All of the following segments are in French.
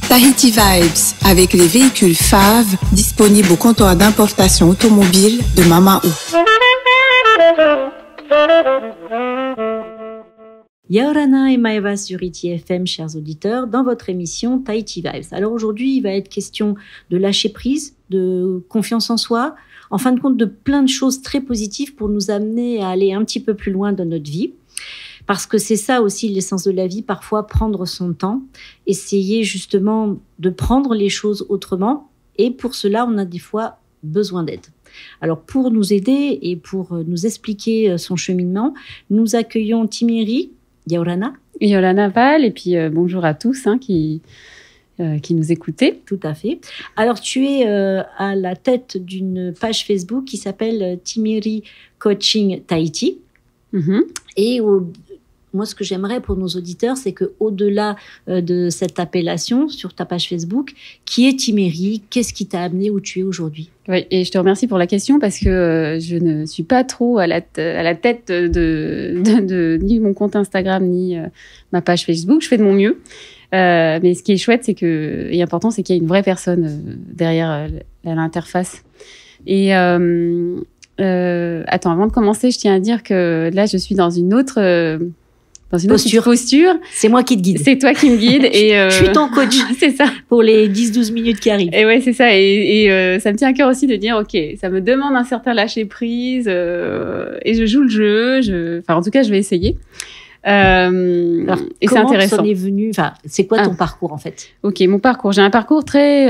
Tahiti Vibes, avec les véhicules FAV disponibles au comptoir d'importation automobile de Mamaou. Yaorana et Maeva sur Iti FM, chers auditeurs, dans votre émission Tahiti Vibes. Alors aujourd'hui, il va être question de lâcher prise, de confiance en soi, en fin de compte de plein de choses très positives pour nous amener à aller un petit peu plus loin dans notre vie. Parce que c'est ça aussi l'essence de la vie, parfois prendre son temps, essayer justement de prendre les choses autrement. Et pour cela, on a des fois besoin d'aide. Alors pour nous aider et pour nous expliquer son cheminement, nous accueillons Timiri Yaorana. Yolana Val, et puis bonjour à tous qui nous écoutez. Tout à fait. Alors tu es à la tête d'une page Facebook qui s'appelle Timiri Coaching Tahiti. Et moi, ce que j'aimerais pour nos auditeurs, c'est qu'au-delà de cette appellation sur ta page Facebook, qui est Timiri? Qu'est-ce qui t'a amené où tu es aujourd'hui? Oui, et je te remercie pour la question parce que je ne suis pas trop à la tête de ni mon compte Instagram ni ma page Facebook. Je fais de mon mieux. Mais ce qui est chouette, et important, c'est qu'il y a une vraie personne derrière l'interface. Et attends, avant de commencer, je tiens à dire que là, je suis dans une autre posture. C'est moi qui te guide. C'est toi qui me guide. Je suis ton coach. C'est ça. Pour les 10-12 minutes qui arrivent. Et ouais, c'est ça. Et ça me tient à cœur aussi de dire, OK, ça me demande un certain lâcher prise, et je joue le jeu. En tout cas, je vais essayer. Alors, et c'est intéressant. Comment t'en es venu? C'est quoi ton parcours, en fait? OK, mon parcours. J'ai un parcours très,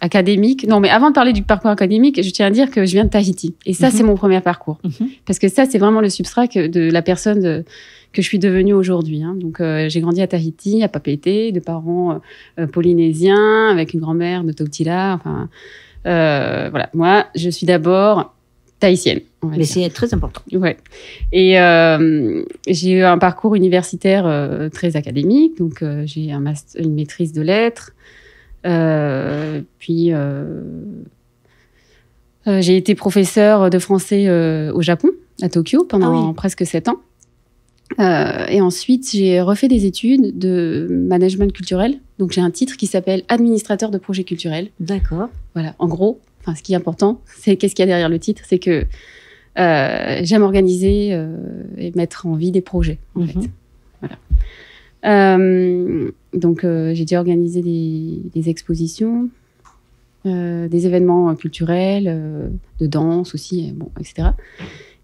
académique. Non, mais avant de parler du parcours académique, je tiens à dire que je viens de Tahiti. Et ça, c'est mon premier parcours. Parce que ça, c'est vraiment le substrat de la personne que je suis devenue aujourd'hui. Donc, j'ai grandi à Tahiti, à Papeete, de parents polynésiens, avec une grand-mère de Tautila. Voilà. Moi, je suis d'abord tahitienne. Mais c'est très important. Ouais. Et j'ai eu un parcours universitaire très académique. Donc, j'ai une maîtrise de lettres. Puis j'ai été professeure de français au Japon, à Tokyo, pendant presque 7 ans. Et ensuite, j'ai refait des études de management culturel. Donc, j'ai un titre qui s'appelle administrateur de projet culturel. D'accord. Voilà. En gros, ce qui est important, c'est qu'est-ce qu'il y a derrière le titre, c'est que j'aime organiser et mettre en vie des projets, en fait. Voilà. Donc, j'ai dû organiser des expositions, des événements culturels, de danse aussi, etc.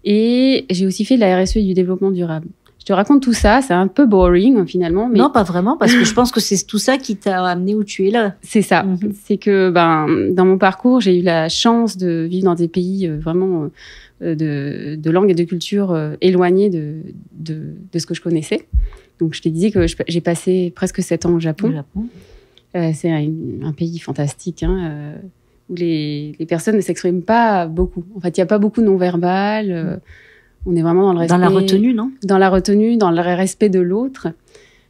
Et j'ai aussi fait de la RSE et du développement durable. Je te raconte tout ça, c'est un peu boring finalement. Mais... Non, pas vraiment, parce que je pense que c'est tout ça qui t'a amené où tu es là. C'est ça. C'est que dans mon parcours, j'ai eu la chance de vivre dans des pays vraiment de langue et de culture éloignés de ce que je connaissais. Donc, je te disais que j'ai passé presque 7 ans au Japon. C'est un pays fantastique, où les personnes ne s'expriment pas beaucoup. En fait, il n'y a pas beaucoup de non-verbal. On est vraiment dans le respect. Dans la retenue, non? Dans la retenue, dans le respect de l'autre.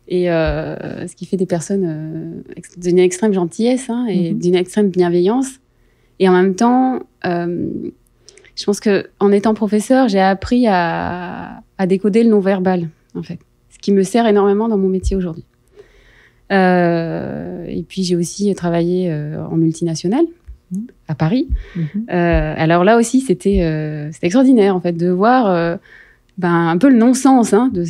Et ce qui fait des personnes d'une extrême gentillesse et d'une extrême bienveillance. Et en même temps, je pense qu'en étant professeur, j'ai appris à décoder le non-verbal, en fait. Ce qui me sert énormément dans mon métier aujourd'hui. Et puis, j'ai aussi travaillé en multinationale à Paris. Alors là aussi, c'était extraordinaire, en fait, de voir un peu le non-sens de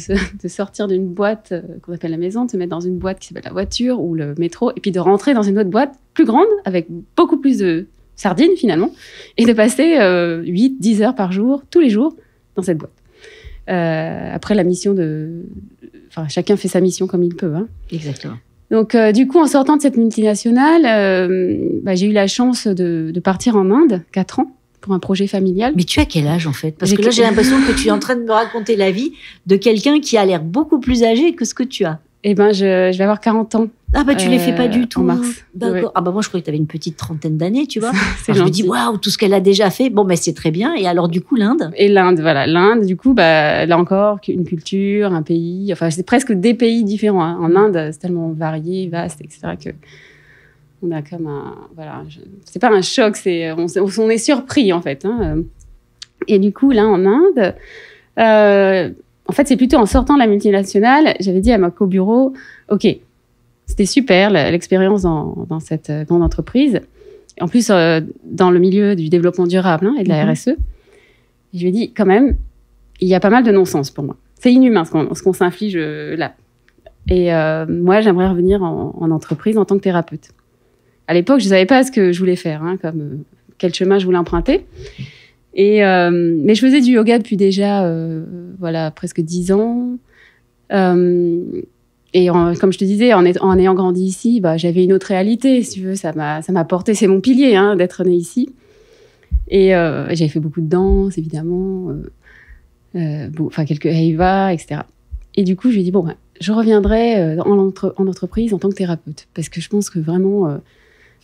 sortir d'une boîte qu'on appelle la maison, de se mettre dans une boîte qui s'appelle la voiture ou le métro, et puis de rentrer dans une autre boîte plus grande, avec beaucoup plus de sardines, finalement, et de passer 8-10 heures par jour, tous les jours, dans cette boîte. Après la mission chacun fait sa mission comme il peut. Exactement. Donc, du coup, en sortant de cette multinationale, j'ai eu la chance de partir en Inde, 4 ans, pour un projet familial. Mais tu as quel âge, en fait? Parce que là, j'ai l'impression que tu es en train de me raconter la vie de quelqu'un qui a l'air beaucoup plus âgé que ce que tu as. Je vais avoir 40 ans. Ah tu les fais pas du tout. En mars. D'accord. Ouais. Moi je croyais que tu avais une petite trentaine d'années, tu vois. Je me dis waouh, tout ce qu'elle a déjà fait. Bon c'est très bien. Et alors du coup l'Inde? Et l'Inde, voilà, l'Inde du coup là encore une culture, un pays, c'est presque des pays différents. En Inde, c'est tellement varié, vaste, etc. que on a comme c'est pas un choc, on est surpris en fait. Et du coup là en Inde, en fait c'est plutôt en sortant de la multinationale, j'avais dit à ma co-bureau, ok. C'était super, l'expérience dans cette grande entreprise. Et en plus, dans le milieu du développement durable et de la RSE. Et je lui ai dit, quand même, il y a pas mal de non-sens pour moi. C'est inhumain ce qu'on s'inflige là. Et moi, j'aimerais revenir en entreprise en tant que thérapeute. À l'époque, je ne savais pas ce que je voulais faire, quel chemin je voulais emprunter. Mais je faisais du yoga depuis déjà presque 10 ans. Et comme je te disais, en ayant grandi ici, j'avais une autre réalité, si tu veux. Ça m'a porté, c'est mon pilier d'être née ici. Et j'avais fait beaucoup de danse, évidemment, quelques heiva, etc. Et du coup, je lui ai dit, je reviendrai en entreprise en tant que thérapeute. Parce que je pense que vraiment...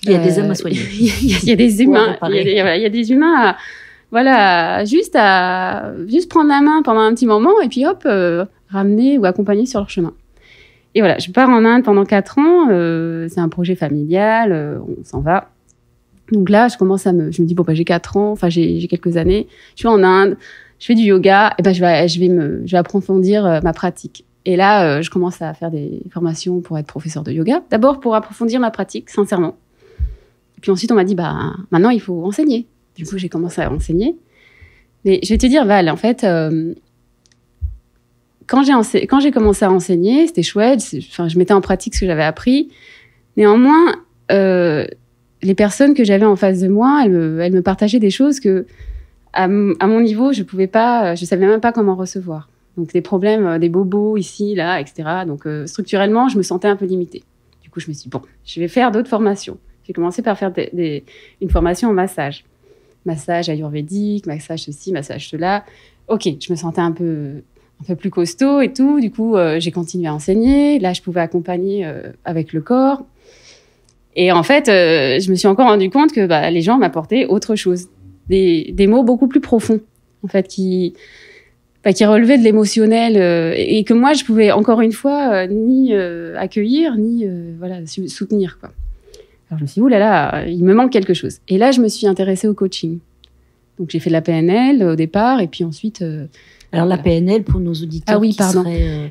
il y a des hommes à soigner. Il y a des humains. Il y a des humains juste prendre la main pendant un petit moment et puis hop, ramener ou accompagner sur leur chemin. Et voilà, je pars en Inde pendant 4 ans. C'est un projet familial, on s'en va. Donc là, je me dis, j'ai 4 ans, j'ai quelques années. Je suis en Inde, je fais du yoga, et je vais approfondir ma pratique. Et là, je commence à faire des formations pour être professeur de yoga. D'abord pour approfondir ma pratique, sincèrement. Et puis ensuite, on m'a dit, maintenant, il faut enseigner. Du coup, j'ai commencé à enseigner. Mais je vais te dire, Val, en fait, quand j'ai commencé à enseigner, c'était chouette. Je mettais en pratique ce que j'avais appris. Néanmoins, les personnes que j'avais en face de moi, elles me partageaient des choses que, à mon niveau, je savais même pas comment recevoir. Donc, des problèmes, des bobos ici, là, etc. Donc, structurellement, je me sentais un peu limitée. Du coup, je me suis dit, je vais faire d'autres formations. J'ai commencé par faire une formation en massage. Massage ayurvédique, massage ceci, massage cela. Ok, je me sentais un peu plus costaud et tout. Du coup, j'ai continué à enseigner. Là, je pouvais accompagner avec le corps. Et en fait, je me suis encore rendu compte que les gens m'apportaient autre chose. Des mots beaucoup plus profonds, en fait, qui relevaient de l'émotionnel et que moi, je pouvais encore une fois ni accueillir, ni soutenir, quoi. Alors, je me suis dit, oulala, il me manque quelque chose. Et là, je me suis intéressée au coaching. Donc, j'ai fait de la PNL au départ, et puis ensuite... Alors, la PNL, pour nos auditeurs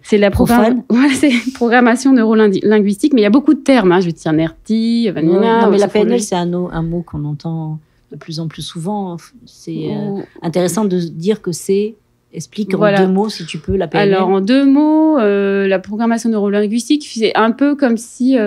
c'est la programmation neuro-linguistique, mais il y a beaucoup de termes. Je vais te dire NERTI, Vanina... Non, mais la PNL, c'est un mot qu'on entend de plus en plus souvent. C'est intéressant de dire que c'est... Explique en 2 mots, si tu peux, la PNL. Alors, en 2 mots, la programmation neuro-linguistique, c'est un peu comme si...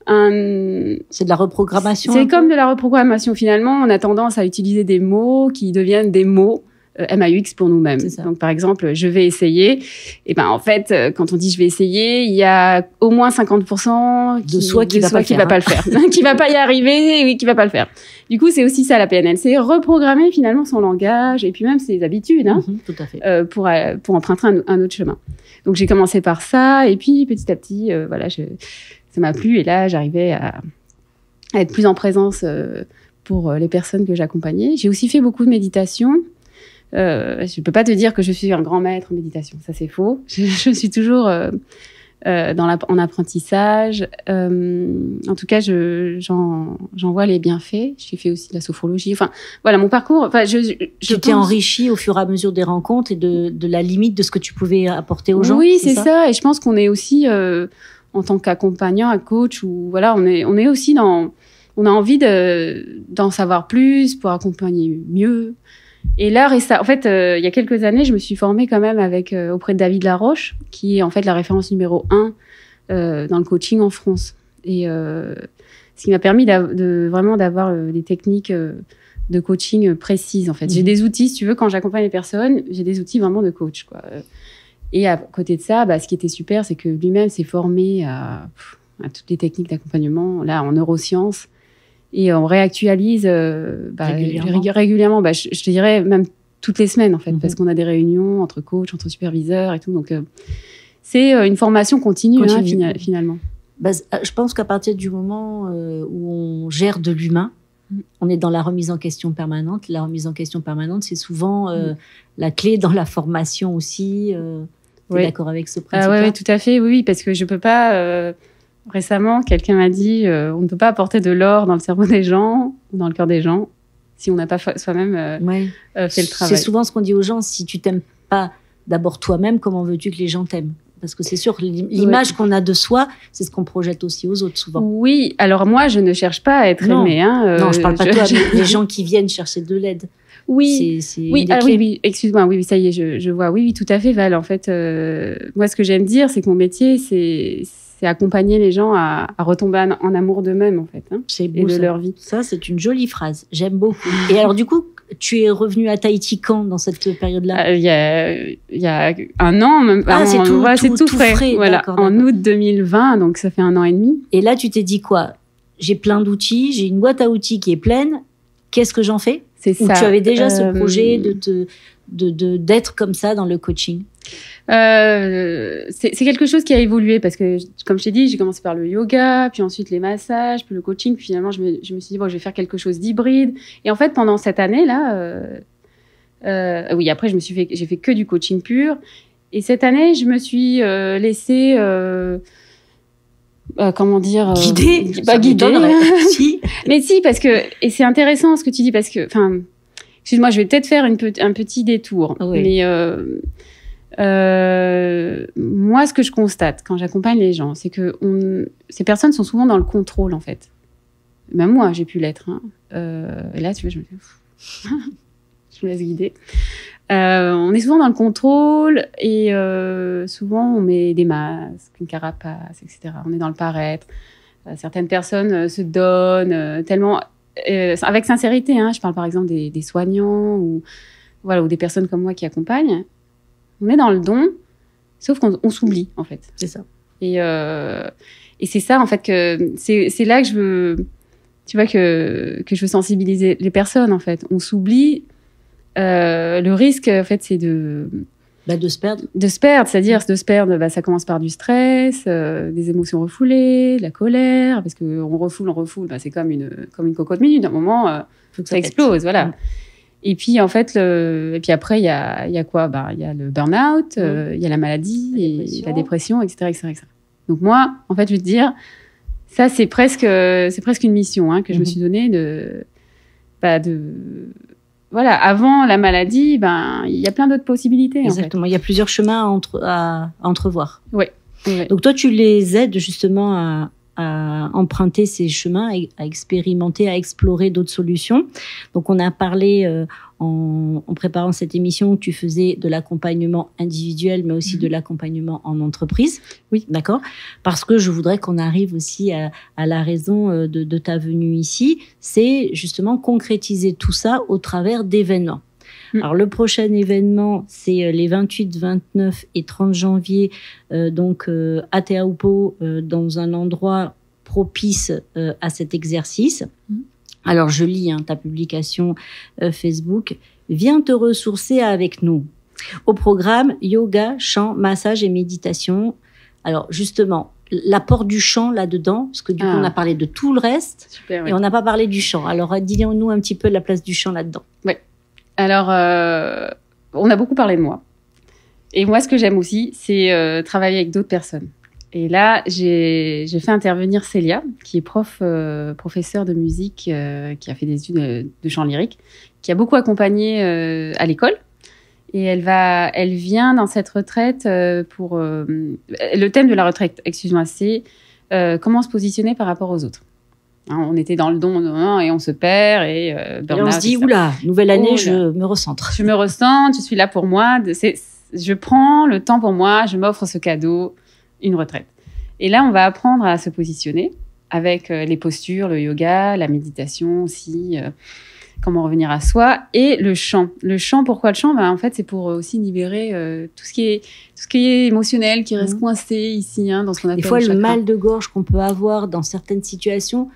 c'est de la reprogrammation. C'est comme de la reprogrammation. Finalement, on a tendance à utiliser des mots qui deviennent des mots MAUX pour nous-mêmes. Donc, par exemple, je vais essayer. Et en fait, quand on dit je vais essayer, il y a au moins 50% de soi qui va pas le faire, qui va pas y arriver et qui va pas le faire. Du coup, c'est aussi ça la PNL, c'est reprogrammer finalement son langage et puis même ses habitudes, tout à fait. Pour emprunter un autre chemin. Donc, j'ai commencé par ça et puis petit à petit, ça m'a plu et là, j'arrivais à être plus en présence pour les personnes que j'accompagnais. J'ai aussi fait beaucoup de méditation. Je peux pas te dire que je suis un grand maître en méditation, ça c'est faux. Je suis toujours en apprentissage. En tout cas, j'en vois les bienfaits. J'ai fait aussi de la sophrologie. Enfin, voilà, mon parcours. Tu t'es enrichi au fur et à mesure des rencontres et de la limite de ce que tu pouvais apporter aux gens. Oui, c'est ça. Et je pense qu'on est aussi en tant qu'accompagnant, un coach, ou voilà, on est aussi on a envie d'en savoir plus pour accompagner mieux. Et là, en fait, il y a quelques années, je me suis formée quand même auprès de David Laroche, qui est en fait la référence numéro 1 dans le coaching en France. Et ce qui m'a permis vraiment d'avoir des techniques de coaching précises, en fait. J'ai des outils, si tu veux, quand j'accompagne les personnes, j'ai des outils vraiment de coach, quoi. Et à côté de ça, ce qui était super, c'est que lui-même s'est formé à toutes les techniques d'accompagnement, là, en neurosciences. Et on réactualise régulièrement. Je te dirais même toutes les semaines, en fait, parce qu'on a des réunions entre coachs, entre superviseurs et tout. Donc, c'est une formation continue. Finalement. Je pense qu'à partir du moment où on gère de l'humain, on est dans la remise en question permanente. La remise en question permanente, c'est souvent la clé dans la formation aussi. Tu es d'accord avec ce principe-là? Oui, tout à fait. Oui, parce que je peux pas... Récemment, quelqu'un m'a dit on ne peut pas apporter de l'or dans le cerveau des gens ou dans le cœur des gens si on n'a pas soi-même fait le travail. C'est souvent ce qu'on dit aux gens, si tu t'aimes pas d'abord toi-même, comment veux-tu que les gens t'aiment? Parce que c'est sûr, l'image qu'on a de soi, c'est ce qu'on projette aussi aux autres souvent. Oui, alors moi, je ne cherche pas à être aimée. Non, je parle pas de toi, mais les gens qui viennent chercher de l'aide. Oui, oui, excuse-moi, oui, ça y est, je vois. Oui, tout à fait, Val. En fait, moi, ce que j'aime dire, c'est que mon métier, c'est accompagner les gens à retomber en amour d'eux-mêmes, en fait, c'est beau, et de leur vie. Ça, c'est une jolie phrase. J'aime beaucoup. Et alors, du coup, tu es revenue à Tahiti quand, dans cette période-là? Il y a un an, même. C'est tout frais. Voilà, d'accord. En août 2020, donc ça fait 1 an et demi. Et là, tu t'es dit quoi? J'ai plein d'outils, j'ai une boîte à outils qui est pleine. Qu'est-ce que j'en fais? C'est ça. Ou tu avais déjà ce projet d'être comme ça dans le coaching? C'est quelque chose qui a évolué parce que, comme je t'ai dit, j'ai commencé par le yoga, puis ensuite les massages, puis le coaching, puis finalement je me suis dit bon, je vais faire quelque chose d'hybride. Et en fait, pendant cette année-là, oui, après j'ai fait que du coaching pur. Et cette année, je me suis laissée comment dire guidée. Si. Mais si, parce que et c'est intéressant ce que tu dis parce que enfin, excuse-moi, je vais peut-être faire un petit détour, oui. Mais moi, ce que je constate quand j'accompagne les gens, c'est que ces personnes sont souvent dans le contrôle, en fait. Même moi, j'ai pu l'être. Et là, tu vois, je me je me laisse guider. On est souvent dans le contrôle et souvent, on met des masques, une carapace, etc. On est dans le paraître. Certaines personnes se donnent tellement... avec sincérité, je parle par exemple des soignants ou des personnes comme moi qui accompagnent. On est dans le don, sauf qu'on s'oublie, en fait. C'est ça. Et c'est ça, en fait, que c'est là que je veux, tu vois, que je veux sensibiliser les personnes, en fait. On s'oublie. Le risque, en fait, c'est de se perdre. De se perdre, c'est-à-dire de se perdre, ça commence par du stress, des émotions refoulées, de la colère, parce qu'on refoule, c'est comme une cocotte minute. À un moment, ça explose, voilà. Et puis, en fait, et puis après, il y a quoi? Il y a le burn-out, il y a la maladie, et la dépression, etc., etc. Donc moi, en fait, je veux te dire, ça, c'est presque une mission que je me suis donnée voilà, avant la maladie, il y a plein d'autres possibilités. Exactement, en fait. Il y a plusieurs chemins à entrevoir. Oui. Donc toi, tu les aides justement à emprunter ces chemins, à expérimenter, à explorer d'autres solutions. Donc, on a parlé en préparant cette émission, tu faisais de l'accompagnement individuel, mais aussi de l'accompagnement en entreprise. Oui. D'accord. Parce que je voudrais qu'on arrive aussi à la raison de ta venue ici. C'est justement concrétiser tout ça au travers d'événements. Alors, le prochain événement, c'est les 28, 29 et 30 janvier, à Te Aupo, dans un endroit propice à cet exercice. Alors, je lis ta publication Facebook. Viens te ressourcer avec nous. Au programme, yoga, chant, massage et méditation. Alors, justement, l'apport du chant là-dedans, parce que du coup, on a parlé de tout le reste. Super, et on n'a pas parlé du chant. Alors, dis-nous un petit peu la place du chant là-dedans. Oui. Alors, on a beaucoup parlé de moi. Et moi, ce que j'aime aussi, c'est travailler avec d'autres personnes. Et là, j'ai fait intervenir Célia, qui est professeure de musique, qui a fait des études de chant lyrique, qui a beaucoup accompagné à l'école. Et elle vient dans cette retraite pour... le thème de la retraite, excuse-moi, c'est comment se positionner par rapport aux autres. On était dans le don et on se perd et on se dit oula, nouvelle année, je me recentre. Je me recentre, je suis là pour moi. Je prends le temps pour moi, je m'offre ce cadeau, une retraite. Et là, on va apprendre à se positionner avec les postures, le yoga, la méditation aussi, comment revenir à soi et le chant. Le chant, pourquoi le chant? En fait, c'est pour aussi libérer tout ce qui est émotionnel, qui reste coincé ici, dans ce qu'on appelle des fois, le chakra. Le mal de gorge qu'on peut avoir dans certaines situations.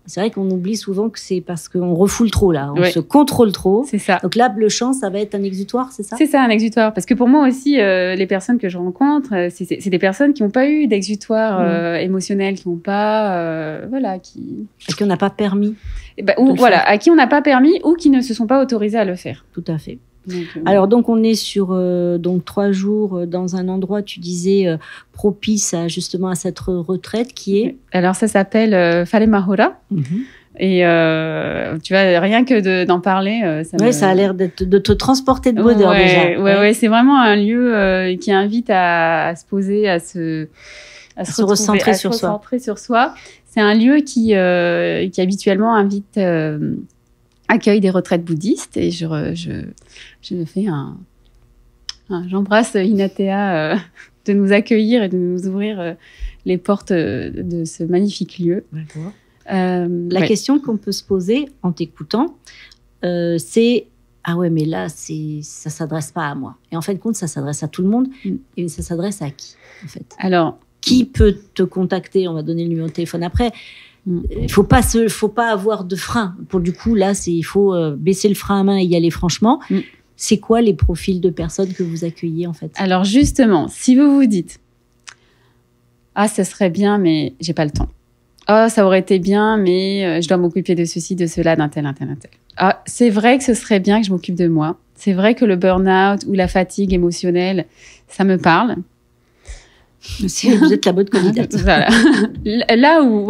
C'est vrai qu'on oublie souvent que c'est parce qu'on refoule trop, là. On se contrôle trop. C'est ça. Donc là, le chant, ça va être un exutoire, c'est ça? C'est ça, un exutoire. Parce que pour moi aussi, les personnes que je rencontre, c'est des personnes qui n'ont pas eu d'exutoire émotionnel, qui n'ont pas... À qui on n'a pas permis. À qui on n'a pas permis ou qui ne se sont pas autorisés à le faire. Tout à fait. Donc on est sur 3 jours dans un endroit, tu disais, propice justement à cette retraite qui est... Alors ça s'appelle Fale Mahora. Et tu vois, rien que d'en parler, ça a l'air de te transporter de bonheur déjà. Ouais, c'est vraiment un lieu qui invite à se poser, à se recentrer sur soi. C'est un lieu qui habituellement accueille des retraites bouddhistes, et je fais j'embrasse Inatea de nous accueillir et de nous ouvrir les portes de ce magnifique lieu. D'accord. La question qu'on peut se poser en t'écoutant, c'est ah ouais, mais là ça s'adresse pas à moi. Et en fin de compte, ça s'adresse à tout le monde. Et ça s'adresse à qui, en fait? Alors, qui peut te contacter? On va donner le numéro de téléphone après. Il faut pas avoir de frein. Pour du coup, là, il faut baisser le frein à main et y aller franchement. C'est quoi les profils de personnes que vous accueillez, en fait? Alors justement, si vous vous dites ah, ça serait bien, mais j'ai pas le temps. Ah, ça aurait été bien, mais je dois m'occuper de ceci, de cela, d'un tel. Ah, c'est vrai que ce serait bien que je m'occupe de moi. C'est vrai que le burn-out ou la fatigue émotionnelle, ça me parle. Vous êtes la bonne candidate. Voilà. Là où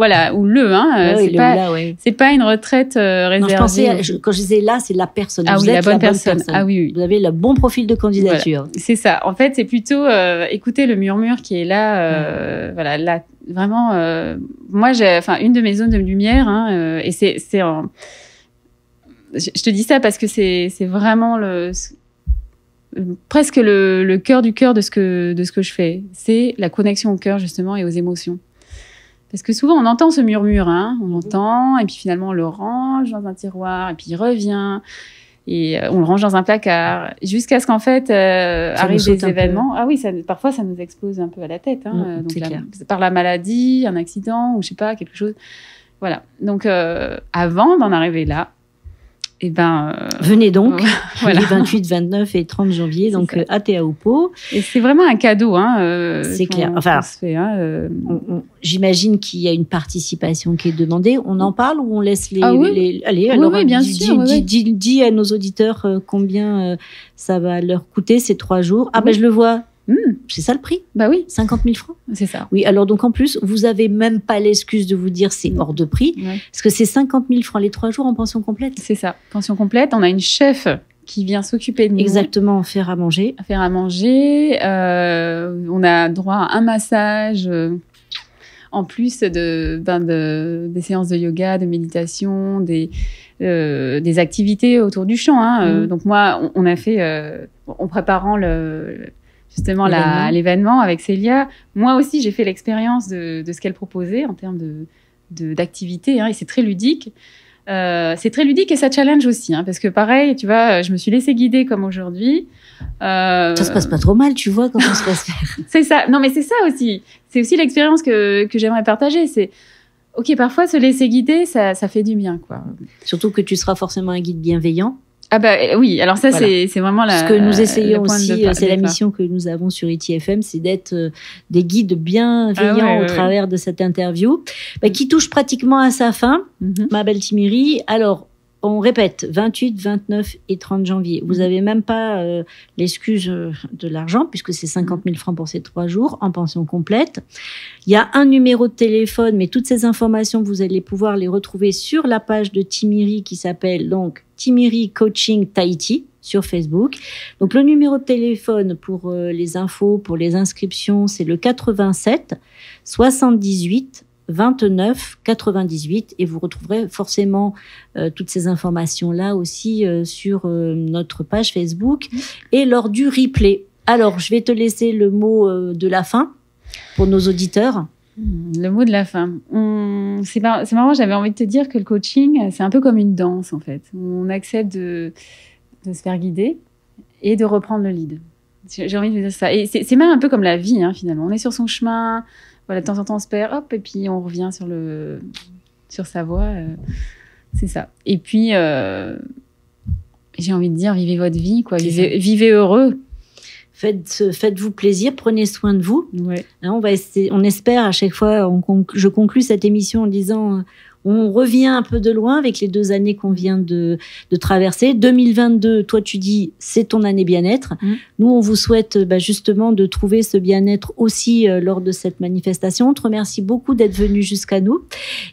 c'est pas une retraite réservée. Non, je pensais, quand je disais là, c'est la personne. Ah oui, la bonne personne. Ah oui. Vous avez le bon profil de candidature. Voilà. C'est ça. En fait, c'est plutôt écouter le murmure qui est là. Voilà, là, vraiment. Moi, une de mes zones de lumière, et c'est je te dis ça parce que c'est vraiment presque le cœur du cœur de ce que je fais. C'est la connexion au cœur, justement, et aux émotions. Parce que souvent, on entend ce murmure, on l'entend, et puis finalement, on le range dans un tiroir, et puis il revient, et on le range dans un placard, jusqu'à ce qu'en fait, arrivent des événements. Ah oui, parfois, ça nous explose un peu à la tête. Donc par la maladie, un accident, ou je sais pas, quelque chose. Voilà. Donc, avant d'en arriver là, venez donc, voilà. Les 28, 29 et 30 janvier, donc à Teahupo'o. Et c'est vraiment un cadeau, c'est clair. Enfin, j'imagine qu'il y a une participation qui est demandée. On en parle ou on laisse Allez, alors, oui, bien sûr. Dis à nos auditeurs combien ça va leur coûter ces 3 jours. Ah, je le vois. C'est ça le prix? Bah oui. 50 000 francs? C'est ça. Oui, alors donc en plus, vous avez même pas l'excuse de vous dire c'est hors de prix, parce que c'est 50 000 francs les 3 jours en pension complète. C'est ça, pension complète. On a une chef qui vient s'occuper de nous. Exactement, faire à manger. On a droit à un massage, en plus des séances de yoga, de méditation, des activités autour du chant. Donc moi, on a fait, en préparant justement l'événement avec Célia, moi aussi j'ai fait l'expérience de ce qu'elle proposait en termes d'activité, et c'est très ludique. C'est très ludique et ça challenge aussi, parce que pareil, tu vois, je me suis laissée guider comme aujourd'hui. Ça se passe pas trop mal, tu vois, quand on se laisse faire. C'est ça. Non, mais c'est ça aussi. C'est aussi l'expérience que j'aimerais partager. C'est ok, parfois se laisser guider, ça fait du bien, quoi. Surtout que tu seras forcément un guide bienveillant. Ah oui, alors ça, voilà. c'est vraiment ce que nous essayons aussi, c'est la mission que nous avons sur ITFM, c'est d'être des guides bienveillants au travers de cette interview, qui touche pratiquement à sa fin, ma belle Timiri. Alors, on répète, 28, 29 et 30 janvier. Vous n'avez même pas l'excuse de l'argent, puisque c'est 50 000 francs pour ces 3 jours, en pension complète. Il y a un numéro de téléphone, mais toutes ces informations, vous allez pouvoir les retrouver sur la page de Timiri qui s'appelle donc Timiri Coaching Tahiti sur Facebook. Donc, le numéro de téléphone pour les infos, pour les inscriptions, c'est le 87 78 29 98, et vous retrouverez forcément toutes ces informations-là aussi sur notre page Facebook et lors du replay. Alors, je vais te laisser le mot de la fin pour nos auditeurs. Le mot de la fin. C'est marrant, j'avais envie de te dire que le coaching, c'est un peu comme une danse, en fait. On accepte de se faire guider et de reprendre le lead. J'ai envie de dire ça. Et c'est même un peu comme la vie, finalement. On est sur son chemin. Voilà, de temps en temps, on se perd, hop, et puis on revient sur sa voie. C'est ça. Et puis, j'ai envie de dire, vivez votre vie, quoi. Vivez heureux. Faites-vous plaisir, prenez soin de vous. Ouais. On espère à chaque fois, je conclue cette émission en disant, On revient un peu de loin avec les 2 années qu'on vient de traverser. 2022, toi tu dis c'est ton année bien-être. Nous on vous souhaite justement de trouver ce bien-être aussi lors de cette manifestation. On te remercie beaucoup d'être venu jusqu'à nous.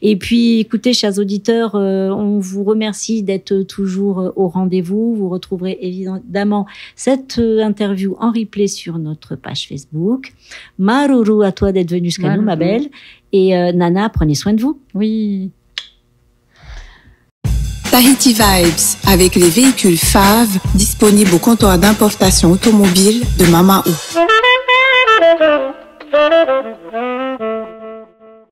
Et puis écoutez, chers auditeurs, on vous remercie d'être toujours au rendez-vous. Vous retrouverez évidemment cette interview en replay sur notre page Facebook. Maruru à toi d'être venu jusqu'à nous, ma belle. Et Nana, prenez soin de vous. Oui. Tahiti Vibes, avec les véhicules FAV disponibles au comptoir d'importation automobile de Mamaou.